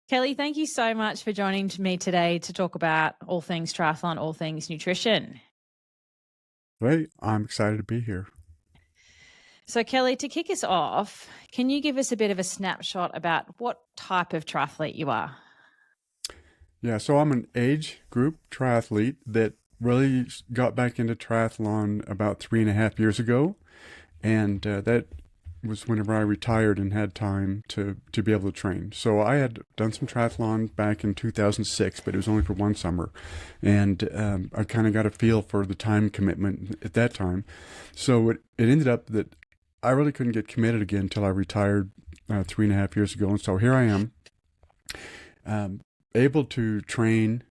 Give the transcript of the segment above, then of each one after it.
Kelly, thank you so much for joining me today to talk about all things triathlon, all things nutrition. Great. I'm excited to be here. So, Kelly, to kick us off, can you give us a bit of a snapshot about what type of triathlete you are? Yeah, so I'm an age group triathlete that really got back into triathlon about 3.5 years ago. And that was whenever I retired and had time to be able to train. So I had done some triathlon back in 2006, but it was only for one summer. And I kind of got a feel for the time commitment at that time. So it ended up that I really couldn't get committed again until I retired 3.5 years ago. And so here I am, able to train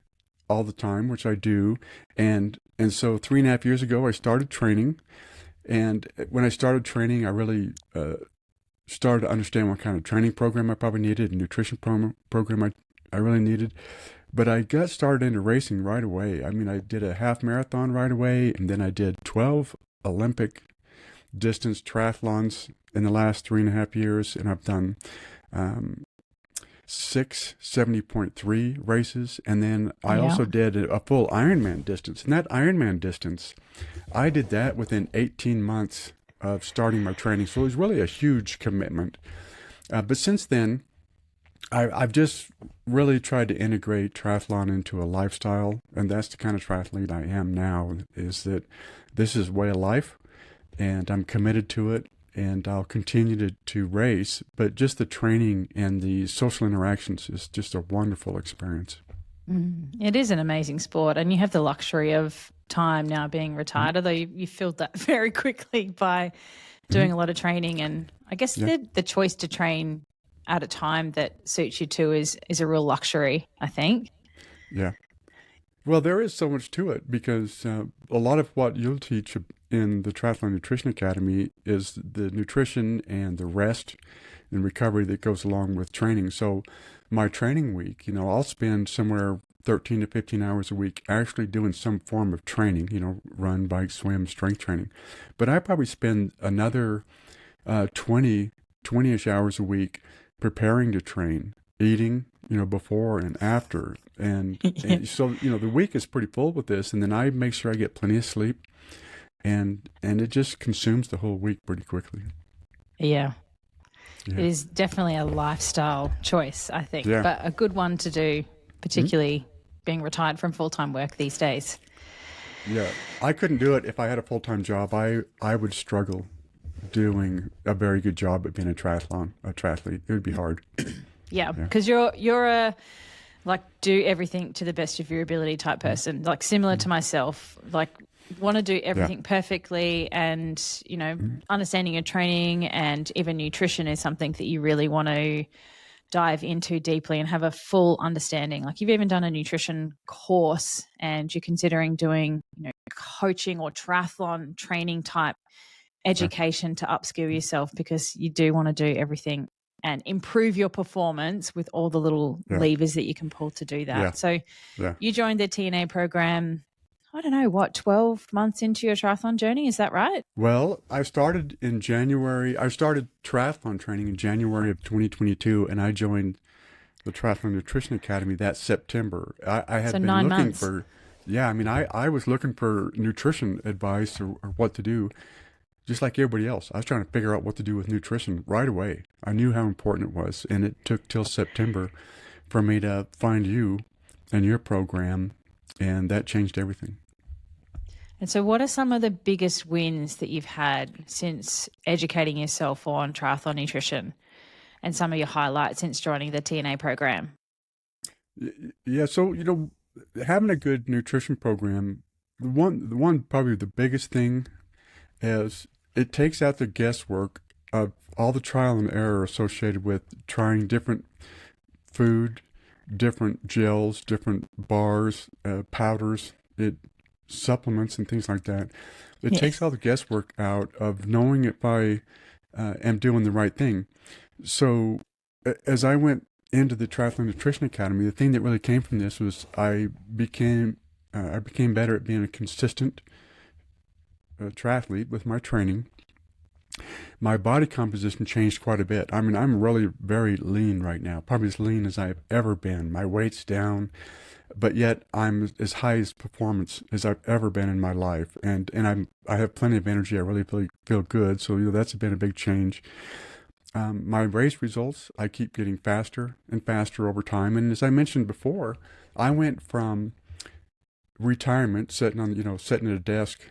all the time, which I do. And so 3.5 years ago, I started training. And when I started training, I really started to understand what kind of training program I probably needed, a nutrition program I really needed. But I got started into racing right away. I mean, I did a half marathon right away, and then I did 12 Olympic distance triathlons in the last 3.5 years, and I've done 6 70.3 races, and then I also did a full Ironman distance. And that Ironman distance, I did that within 18 months of starting my training. So it was really a huge commitment. But since then, I've just really tried to integrate triathlon into a lifestyle. And that's the kind of triathlete I am now, is that this is way of life, and I'm committed to it. And I'll continue to race, but just the training and the social interactions is just a wonderful experience. It is an amazing sport, and you have the luxury of time now being retired, although you filled that very quickly by doing a lot of training. And I guess the choice to train at a time that suits you too is a real luxury, I think. Yeah. Well, there is so much to it because a lot of what you'll teach in the Triathlon Nutrition Academy is the nutrition and the rest and recovery that goes along with training. So my training week, I'll spend somewhere 13 to 15 hours a week actually doing some form of training, run, bike, swim, strength training. But I probably spend another 20-ish hours a week preparing to train, eating, before and after. And so, the week is pretty full with this. And then I make sure I get plenty of sleep. And it just consumes the whole week pretty quickly. Yeah. It is definitely a lifestyle choice, I think, but a good one to do, particularly being retired from full-time work these days. Yeah, I couldn't do it if I had a full-time job. I would struggle doing a very good job at being a triathlete. It would be hard. Yeah, because you're a do everything to the best of your ability type person, similar to myself, want to do everything perfectly, and understanding your training and even nutrition is something that you really want to dive into deeply and have a full understanding. You've even done a nutrition course and you're considering doing coaching or triathlon training type education to upskill yourself, because you do want to do everything and improve your performance with all the little levers that you can pull to do that. So you joined the TNA program, I don't know, 12 months into your triathlon journey. Is that right? Well, I started in January. I started triathlon training in January of 2022, and I joined the Triathlon Nutrition Academy that September. I had been looking 9 months. I was looking for nutrition advice or what to do, just like everybody else. I was trying to figure out what to do with nutrition right away. I knew how important it was, and it took till September for me to find you and your program, and that changed everything. And so what are some of the biggest wins that you've had since educating yourself on triathlon nutrition, and some of your highlights since joining the TNA program? Yeah, so, having a good nutrition program, the one probably the biggest thing is it takes out the guesswork of all the trial and error associated with trying different food, different gels, different bars, powders, supplements and things like that. It takes all the guesswork out of knowing if I am doing the right thing. So as I went into the Triathlon Nutrition Academy, the thing that really came from this was I became better at being a consistent triathlete with my training. my body composition changed quite a bit. I mean, I'm really very lean right now, probably as lean as I've ever been. My weight's down, but yet I'm as high as performance as I've ever been in my life. And I have plenty of energy. I really feel good. So, that's been a big change. My race results, I keep getting faster and faster over time. And as I mentioned before, I went from retirement, sitting at a desk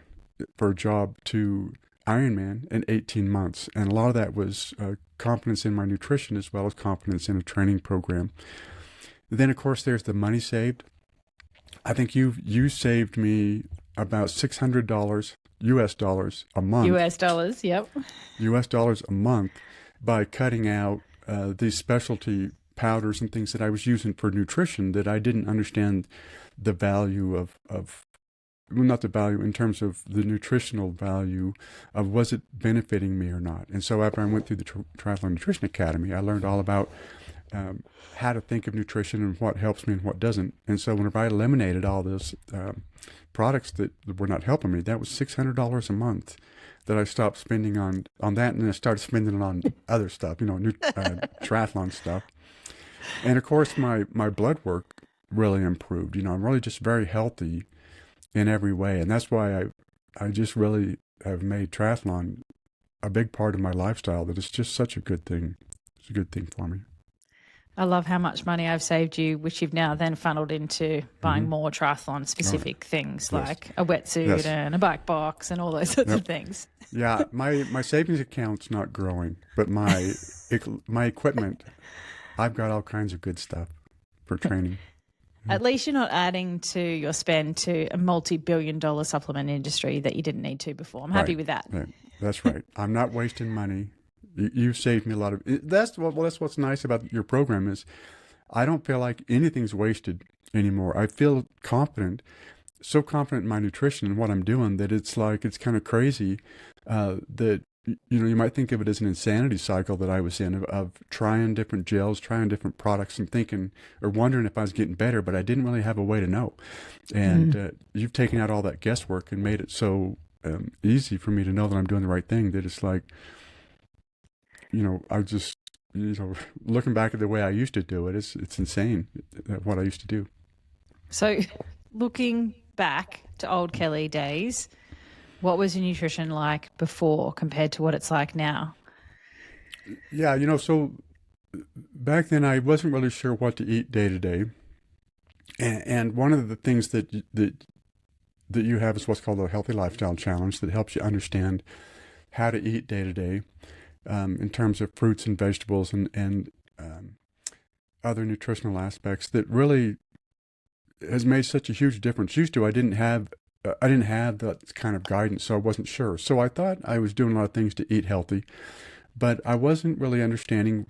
for a job, to Ironman in 18 months. And a lot of that was confidence in my nutrition as well as confidence in a training program. Then, of course, there's the money saved. I think you saved me about $600 US dollars a month. US dollars, yep. US dollars a month by cutting out these specialty powders and things that I was using for nutrition that I didn't understand the value of well, not the value in terms of the nutritional value of was it benefiting me or not. And so after I went through the Triathlon Nutrition Academy, I learned all about how to think of nutrition and what helps me and what doesn't. And so whenever I eliminated all those products that were not helping me, that was $600 a month that I stopped spending on that, and then I started spending it on other stuff, triathlon stuff. And of course, my blood work really improved. I'm really just very healthy in every way, and that's why I just really have made triathlon a big part of my lifestyle. That it's just such a good thing. It's a good thing for me. I love how much money I've saved you, which you've now then funneled into buying more triathlon specific things like a wetsuit and a bike box and all those sorts of things. Yeah, my savings account's not growing, but my equipment, I've got all kinds of good stuff for training. At least you're not adding to your spend to a multi-billion-dollar supplement industry that you didn't need to before. I'm happy with that. Right. That's right. I'm not wasting money. You've saved me a lot of. That's what's nice about your program is, I don't feel like anything's wasted anymore. I feel confident, so confident in my nutrition and what I'm doing that it's kind of crazy that you might think of it as an insanity cycle that I was in of trying different gels, trying different products, and thinking or wondering if I was getting better, but I didn't really have a way to know. And you've taken out all that guesswork and made it so easy for me to know that I'm doing the right thing. That it's like, I just, looking back at the way I used to do it, it's insane what I used to do. So looking back to old Kelly days, what was your nutrition like before compared to what it's like now? Yeah, so back then I wasn't really sure what to eat day to day. And one of the things that you have is what's called a healthy lifestyle challenge that helps you understand how to eat day to day. In terms of fruits and vegetables and other nutritional aspects that really has made such a huge difference. Used to, I didn't have that kind of guidance, so I wasn't sure. So I thought I was doing a lot of things to eat healthy, but I wasn't really understanding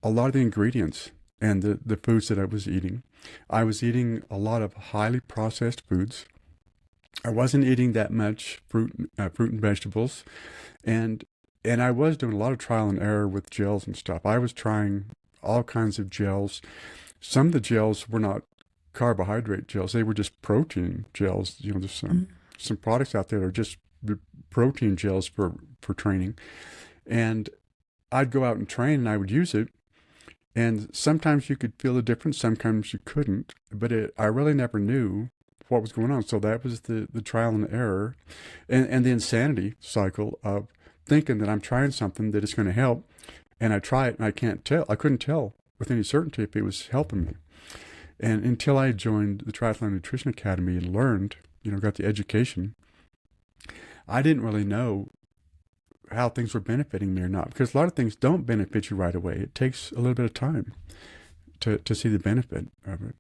a lot of the ingredients and the foods that I was eating. I was eating a lot of highly processed foods. I wasn't eating that much fruit and vegetables, and I was doing a lot of trial and error with gels and stuff. I was trying all kinds of gels. Some of the gels were not carbohydrate gels. They were just protein gels. There's some products out there that are just protein gels for training. And I'd go out and train and I would use it. And sometimes you could feel the difference. Sometimes you couldn't. But I really never knew what was going on. So that was the trial and error and the insanity cycle of thinking that I'm trying something that is going to help, and I try it and I couldn't tell with any certainty if it was helping me. And until I joined the Triathlon Nutrition Academy and learned, got the education, I didn't really know how things were benefiting me or not, because a lot of things don't benefit you right away. It takes a little bit of time to see the benefit of it.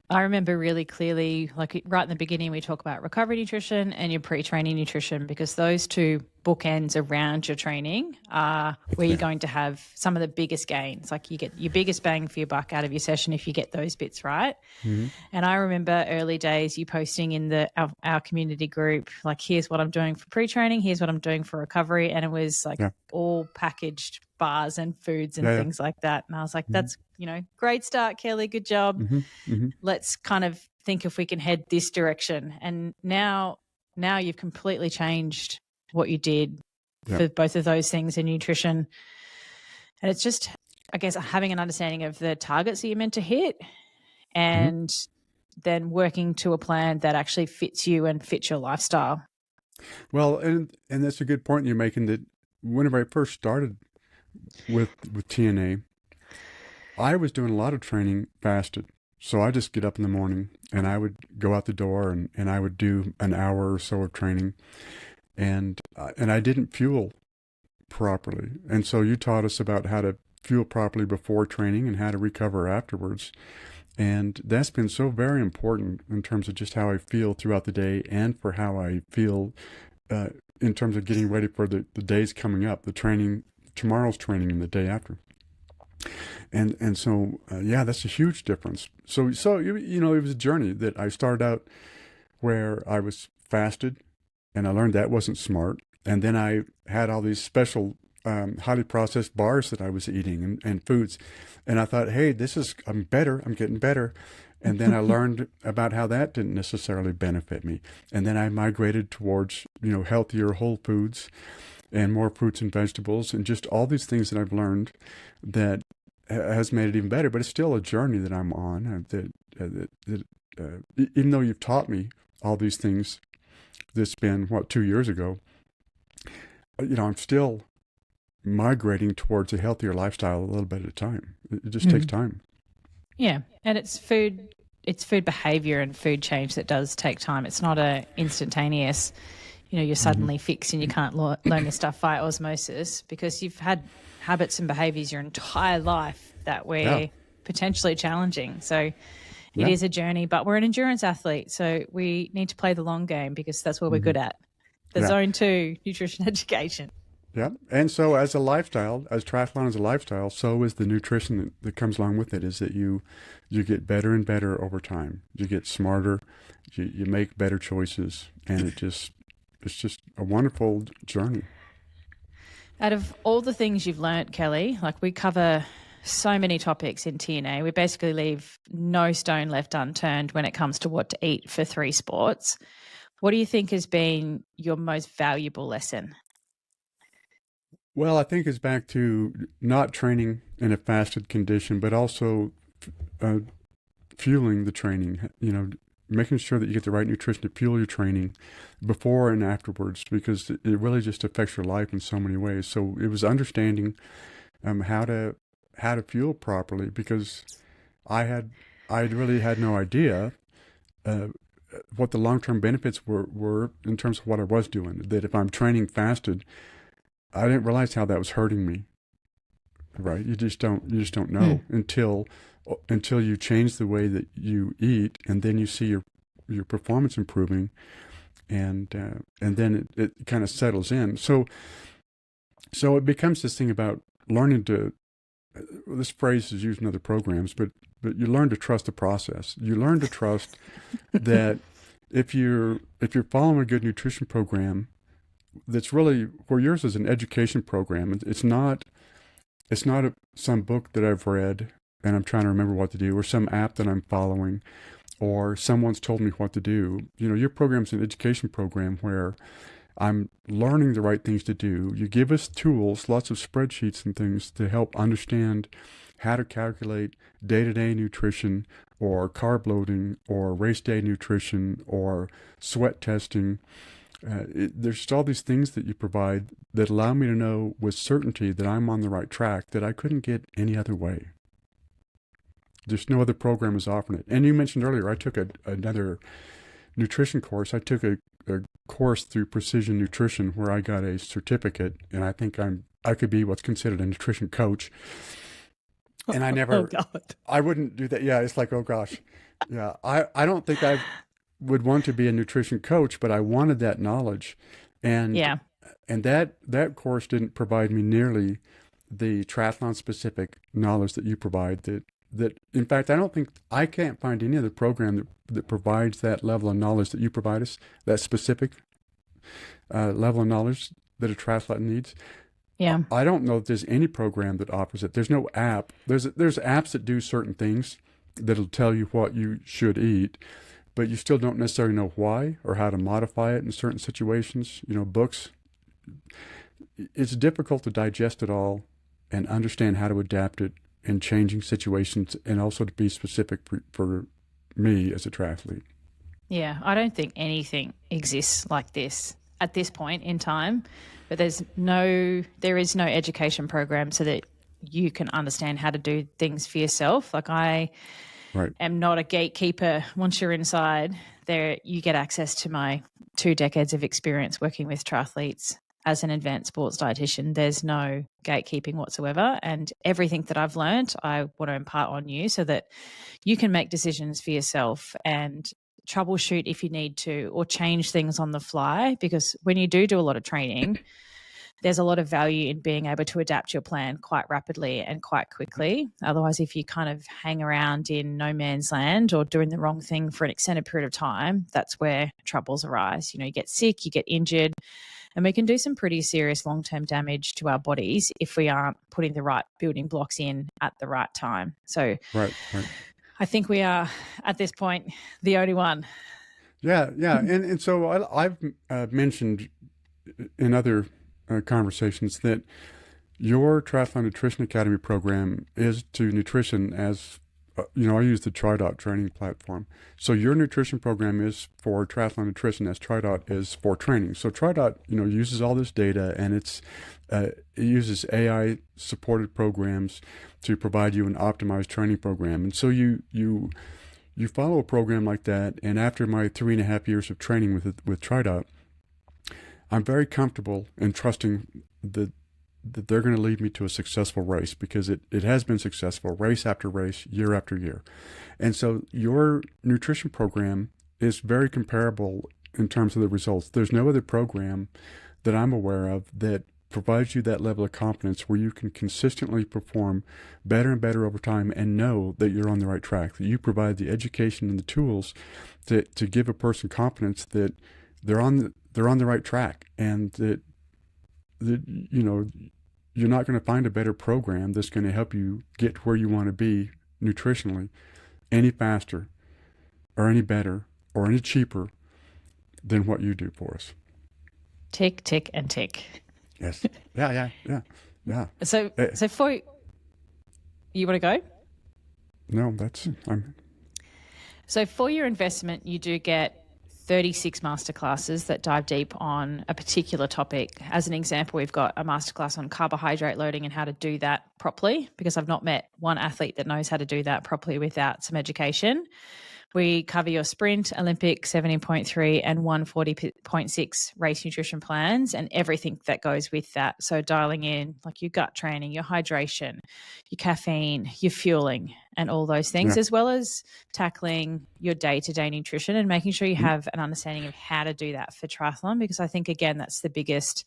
I remember really clearly, like right in the beginning, we talk about recovery nutrition and your pre-training nutrition, because those two bookends around your training are where you're going to have some of the biggest gains. Like you get your biggest bang for your buck out of your session if you get those bits right. Mm-hmm. And I remember early days you posting in our community group, like, here's what I'm doing for pre-training, here's what I'm doing for recovery. And it was like all packaged bars and foods and things like that. And I was like, that's, great start, Kelly. Good job. Mm-hmm. Mm-hmm. Let's kind of think if we can head this direction. And now you've completely changed what you did Yeah. for both of those things in nutrition. And it's just, I guess, having an understanding of the targets that you're meant to hit and then working to a plan that actually fits you and fits your lifestyle. Well, and that's a good point you're making, that whenever I first started with TNA, I was doing a lot of training fasted. So I just get up in the morning and I would go out the door and I would do an hour or so of training, and I didn't fuel properly. And so you taught us about how to fuel properly before training and how to recover afterwards. And that's been so very important in terms of just how I feel throughout the day and for how I feel in terms of getting ready for the days coming up, the training, tomorrow's training and the day after. And so, yeah, that's a huge difference. So you know, it was a journey that I started out where I was fasted, and I learned that wasn't smart. And then I had all these special highly processed bars that I was eating and foods. And I thought, hey, I'm better. I'm getting better. And then I learned about how that didn't necessarily benefit me. And then I migrated towards, you know, healthier whole foods and more fruits and vegetables and just all these things that I've learned that has made it even better. But it's still a journey that I'm on. Even though you've taught me all these things, this been, 2 years ago, you know, I'm still migrating towards a healthier lifestyle a little bit at a time. It just takes time. Yeah. And it's food behavior and food change that does take time. It's not a instantaneous, you know, you're suddenly fixed and you can't learn this stuff by osmosis, because you've had habits and behaviors your entire life that were potentially challenging. So it is a journey, but we're an endurance athlete. So we need to play the long game because that's what we're good at. The Zone 2 nutrition education. Yeah. And so as a lifestyle, as triathlon is a lifestyle, so is the nutrition that comes along with it, is that you get better and better over time. You get smarter, you make better choices, and it's just a wonderful journey. Out of all the things you've learnt, Kelly, like we cover so many topics in TNA. We basically leave no stone left unturned when it comes to what to eat for 3 sports. What do you think has been your most valuable lesson? Well, I think it's back to not training in a fasted condition, but also fueling the training, you know, making sure that you get the right nutrition to fuel your training before and afterwards, because it really just affects your life in so many ways. So it was understanding how to fuel properly, because I really had no idea what the long-term benefits were in terms of what I was doing. That if I'm training fasted, I didn't realize how that was hurting me. Right? You just don't know until you change the way that you eat, and then you see your performance improving, and then it kind of settles in. So it becomes this thing about learning to. This phrase is used in other programs, but you learn to trust the process. You learn to trust that if you're following a good nutrition program, that's really, where yours is an education program. It's not some book that I've read and I'm trying to remember what to do, or some app that I'm following, or someone's told me what to do. You know, your program's an education program where I'm learning the right things to do. You give us tools, lots of spreadsheets and things to help understand how to calculate day-to-day nutrition, or carb loading, or race day nutrition, or sweat testing. There's just all these things that you provide that allow me to know with certainty that I'm on the right track that I couldn't get any other way. There's no other program is offering it. And you mentioned earlier, I took another nutrition course. I took a course through Precision Nutrition where I got a certificate, and I think I could be what's considered a nutrition coach. And I never, I wouldn't do that. Yeah, it's like, oh gosh. Yeah, I don't think I would want to be a nutrition coach, but I wanted that knowledge. And that course didn't provide me nearly the triathlon specific knowledge that you provide. That in fact, I can't find any other program that provides that level of knowledge that you provide us, that specific level of knowledge that a triathlete needs. Yeah. I don't know if there's any program that offers it. There's no app. There's apps that do certain things that'll tell you what you should eat, but you still don't necessarily know why or how to modify it in certain situations. You know, books. it's difficult to digest it all and understand how to adapt it in changing situations, and also to be specific for me as a triathlete. Yeah, I don't think anything exists like this at this point in time, but there is no education program so that you can understand how to do things for yourself. Like I am not a gatekeeper. Once you're inside there, you get access to my 2 decades of experience working with triathletes as an advanced sports dietitian. There's no gatekeeping whatsoever. And everything that I've learned, I want to impart on you so that you can make decisions for yourself and troubleshoot if you need to, or change things on the fly. Because when you do a lot of training, there's a lot of value in being able to adapt your plan quite rapidly and quite quickly. Otherwise, if you kind of hang around in no man's land or doing the wrong thing for an extended period of time, that's where troubles arise. You get sick, you get injured, and we can do some pretty serious long-term damage to our bodies if we aren't putting the right building blocks in at the right time. So I think we are, at this point, the only one. Yeah. And so I've mentioned in other conversations that your Triathlon Nutrition Academy program is to nutrition as, I use the TriDot training platform. So your nutrition program is for triathlon nutrition as TriDot is for training. So TriDot, uses all this data, and it uses AI supported programs to provide you an optimized training program. And so you follow a program like that. And after my 3.5 years of training with TriDot, I'm very comfortable in trusting that they're going to lead me to a successful race, because it has been successful race after race, year after year. And so your nutrition program is very comparable in terms of the results. There's no other program that I'm aware of that provides you that level of confidence where you can consistently perform better and better over time and know that you're on the right track, that you provide the education and the tools to give a person confidence that they're on the right track, and that you're not going to find a better program that's going to help you get where you want to be nutritionally any faster or any better or any cheaper than what you do for us. Tick, tick, and tick. Yes. Yeah. So for you want to go? No, So for your investment, you do get 36 masterclasses that dive deep on a particular topic. As an example, we've got a masterclass on carbohydrate loading and how to do that properly, because I've not met one athlete that knows how to do that properly without some education. We cover your sprint, Olympic 70.3 and 140.6 race nutrition plans and everything that goes with that. So dialing in like your gut training, your hydration, your caffeine, your fueling, and all those things, as well as tackling your day-to-day nutrition and making sure you have an understanding of how to do that for triathlon. Because I think, again, that's the biggest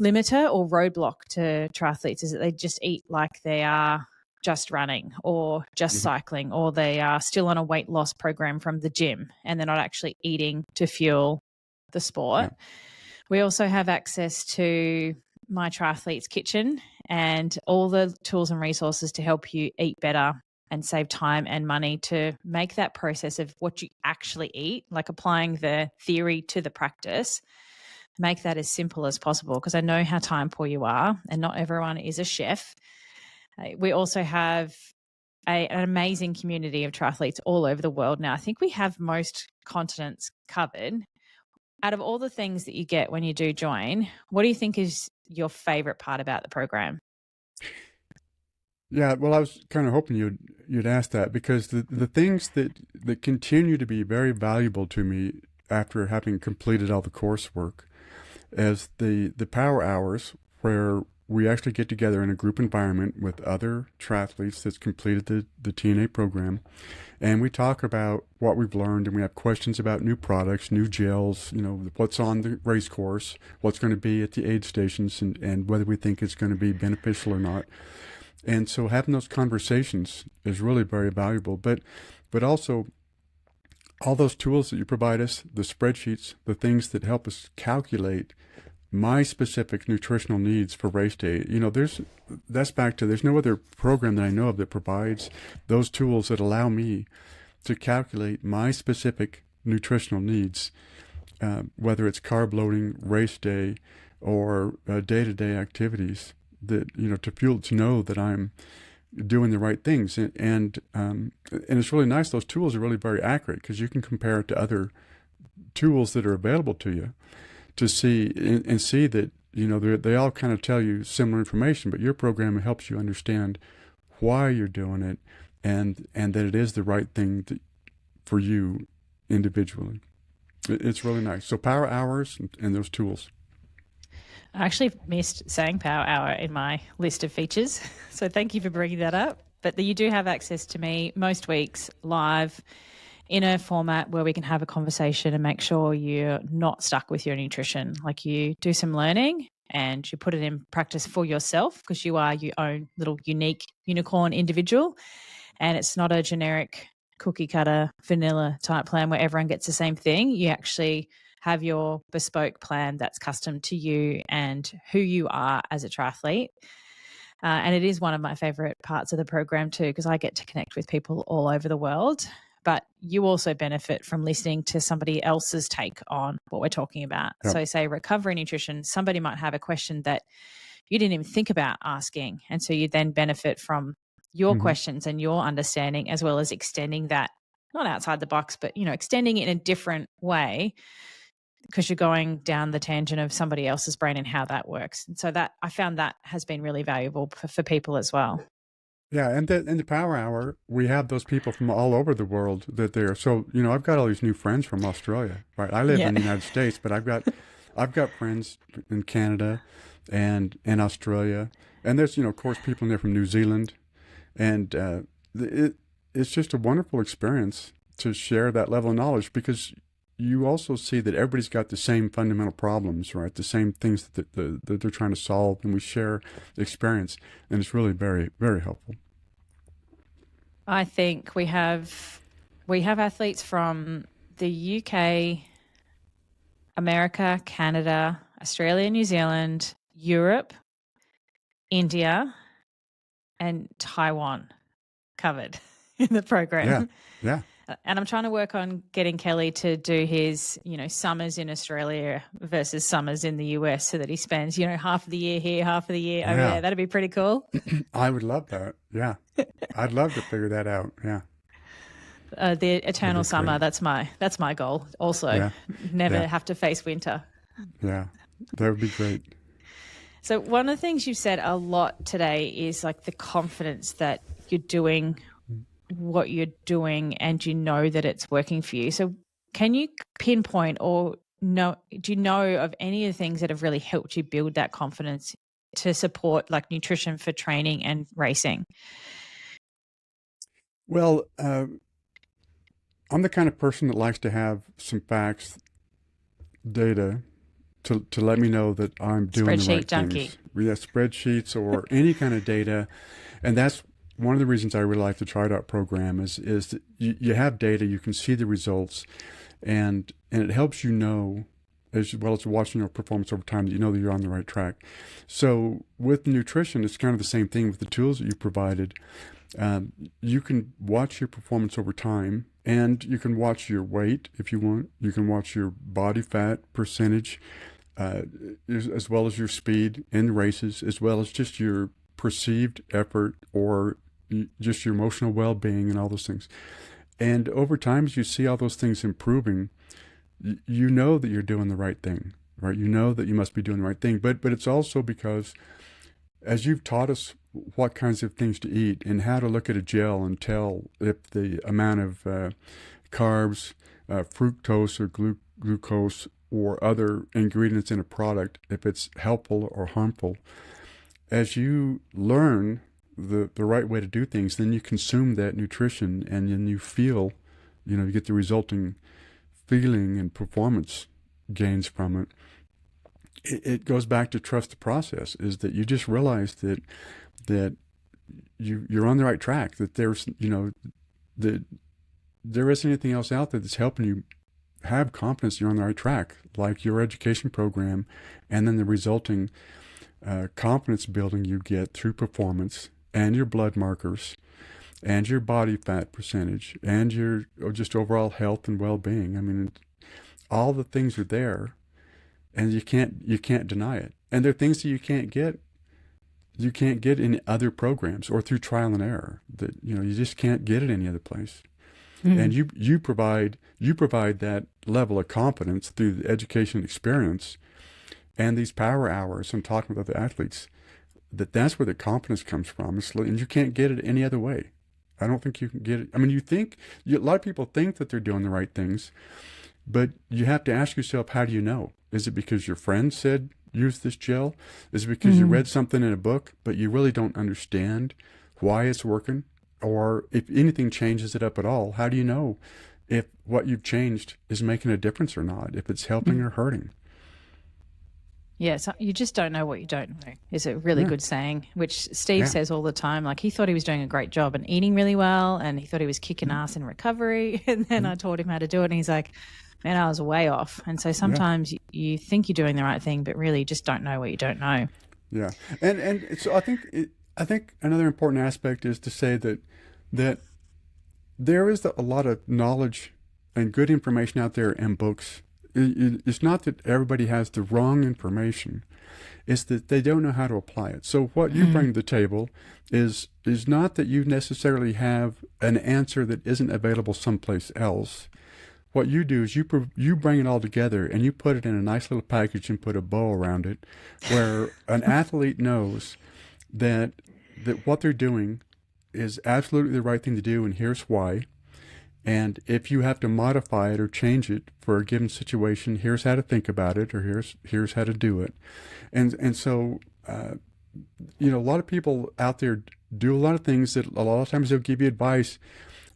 limiter or roadblock to triathletes, is that they just eat like they are just running or just cycling, or they are still on a weight loss program from the gym and they're not actually eating to fuel the sport. We also have access to my Triathlete's Kitchen and all the tools and resources to help you eat better and save time and money, to make that process of what you actually eat, like applying the theory to the practice, make that as simple as possible, because I know how time poor you are and not everyone is a chef. We also have an amazing community of triathletes all over the world now. I think we have most continents covered. Out of all the things that you get when you do join, what do you think is your favorite part about the program? Yeah, well, I was kind of hoping you'd ask that, because the things that continue to be very valuable to me after having completed all the coursework is the power hours, where we actually get together in a group environment with other triathletes that's completed the TNA program, and we talk about what we've learned, and we have questions about new products, new gels, what's on the race course, what's going to be at the aid stations, and whether we think it's going to be beneficial or not. And so having those conversations is really very valuable. But also all those tools that you provide us, the spreadsheets, the things that help us calculate my specific nutritional needs for race day. That's back to, there's no other program that I know of that provides those tools that allow me to calculate my specific nutritional needs, whether it's carb loading, race day, or day-to-day activities that, to know that I'm doing the right things. And it's really nice. Those tools are really very accurate because you can compare it to other tools that are available to you to see and see that, they all kind of tell you similar information, but your program helps you understand why you're doing it and that it is the right thing for you individually. It's really nice. So power hours and those tools. I actually missed saying Power Hour in my list of features, so thank you for bringing that up. But you do have access to me most weeks live in a format where we can have a conversation and make sure you're not stuck with your nutrition. Like, you do some learning and you put it in practice for yourself because you are your own little unique unicorn individual, and it's not a generic cookie cutter vanilla type plan where everyone gets the same thing. You actually have your bespoke plan that's custom to you and who you are as a triathlete. And it is one of my favorite parts of the program too, because I get to connect with people all over the world. But you also benefit from listening to somebody else's take on what we're talking about. Yep. So say recovery nutrition, somebody might have a question that you didn't even think about asking. And so you then benefit from your questions and your understanding, as well as extending that, not outside the box, but, extending it in a different way, because you're going down the tangent of somebody else's brain and how that works. And so that I found that has been really valuable for people as well. Yeah, and in the Power Hour, we have those people from all over the world that they're. So, I've got all these new friends from Australia, right? I live in the United States, but I've got friends in Canada and in Australia. And there's, of course, people in there from New Zealand. And it's just a wonderful experience to share that level of knowledge, because you also see that everybody's got the same fundamental problems, right? The same things that they're trying to solve, and we share experience, and it's really very, very helpful. I think we have athletes from the UK, America, Canada, Australia, New Zealand, Europe, India, and Taiwan covered in the program. Yeah. And I'm trying to work on getting Kelly to do his, summers in Australia versus summers in the US, so that he spends, half of the year here, half of the year over there. That'd be pretty cool. I would love that. Yeah. I'd love to figure that out. Yeah. The eternal summer. Great. That's my goal. Also, never have to face winter. Yeah. That would be great. So one of the things you've said a lot today is like the confidence that you're doing what you're doing and that it's working for you. So can you pinpoint do you know of any of the things that have really helped you build that confidence to support like nutrition for training and racing? Well, I'm the kind of person that likes to have some facts, data to let me know that I'm doing the right things. Yeah, spreadsheets or any kind of data. And that's one of the reasons I really like the TriDot program is that you have data, you can see the results, and it helps you know, as well as watching your performance over time, that you know that you're on the right track. So with nutrition, it's kind of the same thing with the tools that you provided. You can watch your performance over time, and you can watch your weight if you want. You can watch your body fat percentage, as well as your speed in races, as well as just your perceived effort or just your emotional well-being and all those things. And over time, as you see all those things improving, you know that you're doing the right thing, right? You know that you must be doing the right thing. But it's also because as you've taught us what kinds of things to eat and how to look at a gel and tell if the amount of carbs, fructose or glucose or other ingredients in a product, if it's helpful or harmful, as you learn the right way to do things, then you consume that nutrition and then you feel, you get the resulting feeling and performance gains from it. It goes back to trust the process, is that you just realize that you're on the right track, that there's, that there isn't anything else out there that's helping you have confidence you're on the right track, like your education program, and then the resulting confidence building you get through performance and your blood markers and your body fat percentage and your just overall health and well-being. I mean, all the things are there. and you can't deny it. And there are things that you can't get in other programs or through trial and error, that you just can't get it any other place. And you provide that level of confidence through the education experience and these power hours and talking with other athletes. That's where the confidence comes from. And you can't get it any other way. I don't think you can get it. I mean, a lot of people think that they're doing the right things, but you have to ask yourself, how do you know? Is it because your friend said use this gel? Is it because you read something in a book, but you really don't understand why it's working? Or if anything changes it up at all, how do you know if what you've changed is making a difference or not, if it's helping or hurting? Yeah, so you just don't know what you don't know is a really good saying, which Steve says all the time. Like, he thought he was doing a great job and eating really well, and he thought he was kicking ass in recovery. And then I taught him how to do it, and he's like, man, I was way off. And so sometimes you think you're doing the right thing, but really you just don't know what you don't know. Yeah. And so I think another important aspect is to say that there is a lot of knowledge and good information out there in books. It's not that everybody has the wrong information. It's that they don't know how to apply it. So what you bring to the table is not that you necessarily have an answer that isn't available someplace else. What you do is you bring it all together and you put it in a nice little package and put a bow around it, where an athlete knows that what they're doing is absolutely the right thing to do, and here's why. And if you have to modify it or change it for a given situation, here's how to think about it, or here's how to do it. And so, a lot of people out there do a lot of things that a lot of times they'll give you advice,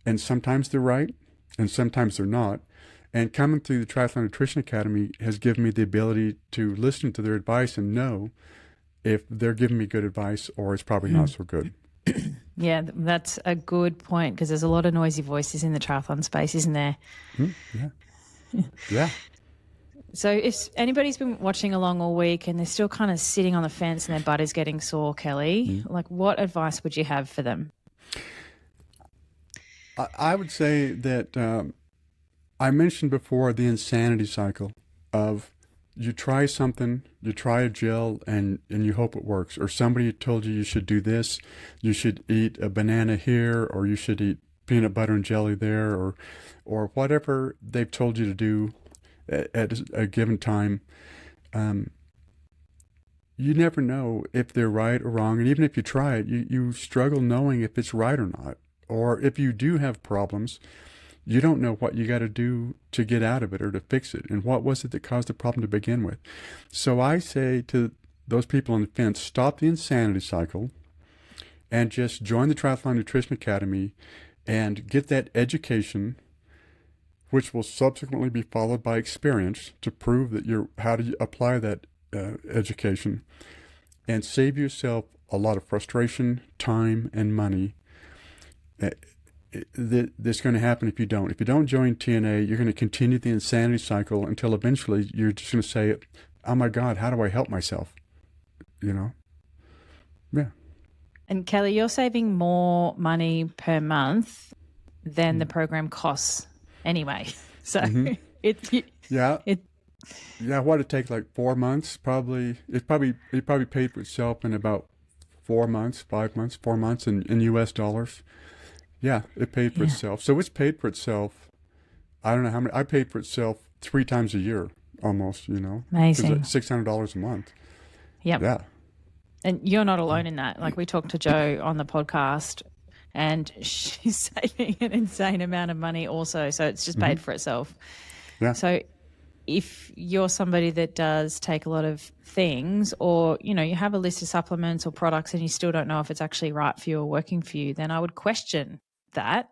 and sometimes they're right, and sometimes they're not. And coming through the Triathlon Nutrition Academy has given me the ability to listen to their advice and know if they're giving me good advice or it's probably not so good. Yeah, that's a good point, because there's a lot of noisy voices in the triathlon space, isn't there? Yeah. So if anybody's been watching along all week and they're still kind of sitting on the fence and their butt is getting sore, Kelly, like, what advice would you have for them? I would say that I mentioned before the insanity cycle of you try something, you try a gel, and you hope it works. Or somebody told you should do this, you should eat a banana here, or you should eat peanut butter and jelly there, or whatever they've told you to do at a given time. You never know if they're right or wrong. And even if you try it, you struggle knowing if it's right or not. Or if you do have problems, you don't know what you got to do to get out of it or to fix it. And what was it that caused the problem to begin with? So I say to those people on the fence, stop the insanity cycle and just join the Triathlon Nutrition Academy and get that education, which will subsequently be followed by experience to prove that how do you apply that education, and save yourself a lot of frustration, time, and money. That's going to happen if you don't. If you don't join TNA, you're going to continue the insanity cycle until eventually you're just going to say, oh my God, how do I help myself? Yeah. And Kelly, you're saving more money per month than the program costs anyway. So what it take, like 4 months? Probably it probably paid for itself in about 4 months, 5 months, 4 months in US dollars. Yeah, it paid for itself. So it's paid for itself. I don't know how many. I paid for itself 3 times a year, almost. Amazing. $600 a month. Yep. Yeah. And you're not alone in that. Like, we talked to Jo on the podcast, and she's saving an insane amount of money also. So it's just paid for itself. Yeah. So if you're somebody that does take a lot of things, or, you have a list of supplements or products and you still don't know if it's actually right for you or working for you, then I would question that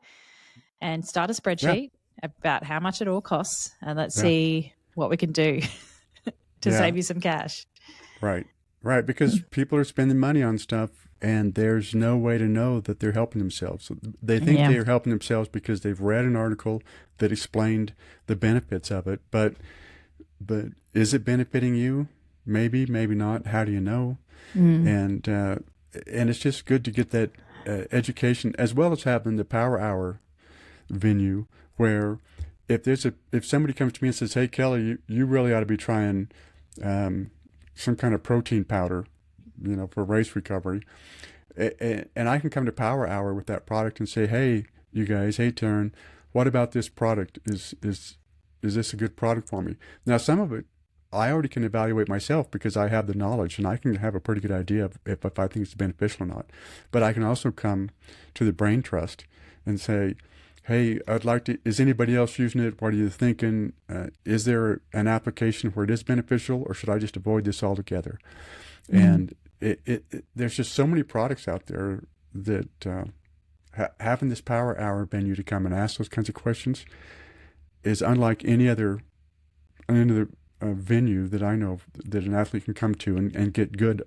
and start a spreadsheet about how much it all costs, and let's see what we can do to save you some cash. Right. Because people are spending money on stuff and there's no way to know that they're helping themselves. They think they're helping themselves because they've read an article that explained the benefits of it. But is it benefiting you? Maybe, maybe not. How do you know? And it's just good to get that education, as well as having the Power Hour venue, where if somebody comes to me and says, "Hey, Kelly, you really ought to be trying some kind of protein powder, for race recovery. And I can come to Power Hour with that product and say, hey, you guys, hey, Taryn, what about this product? Is this a good product for me? Now, some of it, I already can evaluate myself because I have the knowledge and I can have a pretty good idea of if I think it's beneficial or not. But I can also come to the Brain Trust and say, hey, I'd like to, is anybody else using it? What are you thinking? Is there an application where it is beneficial, or should I just avoid this altogether? And there's just so many products out there that having this Power Hour venue to come and ask those kinds of questions is unlike any other venue that I know of that an athlete can come to and get good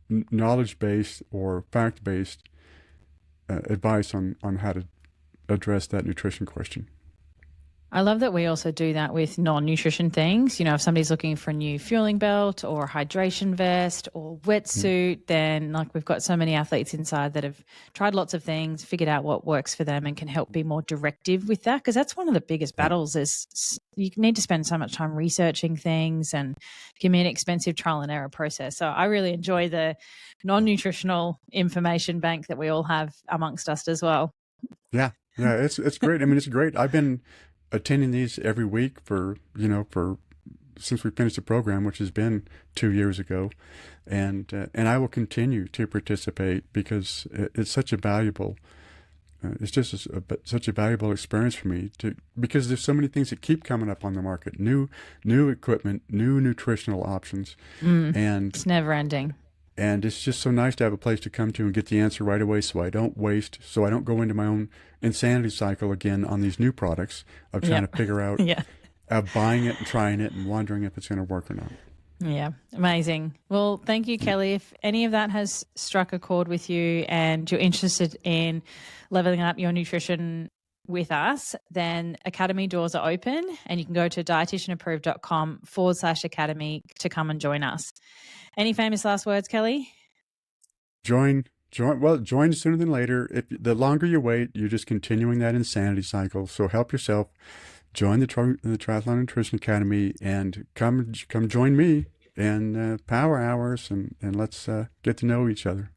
knowledge-based or fact-based advice on how to address that nutrition question. I love that we also do that with non-nutrition things. If somebody's looking for a new fueling belt or hydration vest or wetsuit, then we've got so many athletes inside that have tried lots of things, figured out what works for them, and can help be more directive with that. Because that's one of the biggest battles is you need to spend so much time researching things, and it can be an expensive trial and error process. So I really enjoy the non-nutritional information bank that we all have amongst us as well. Yeah, it's great. I mean, it's great. I've been attending these every week for since we finished the program, which has been 2 years ago, and I will continue to participate because it's such a valuable such a valuable experience for me because there's so many things that keep coming up on the market, new equipment, new nutritional options, and it's never ending. And it's just so nice to have a place to come to and get the answer right away, so I don't go into my own insanity cycle again on these new products of trying to figure out, of buying it and trying it and wondering if it's going to work or not. Yeah, amazing. Well, thank you, Kelly. If any of that has struck a chord with you and you're interested in leveling up your nutrition with us, then Academy doors are open and you can go to dietitianapproved.com/academy to come and join us. Any famous last words, Kelly? Join sooner than later. If the longer you wait, you're just continuing that insanity cycle. So help yourself. Join the Triathlon Nutrition Academy and come join me in Power Hours and let's get to know each other.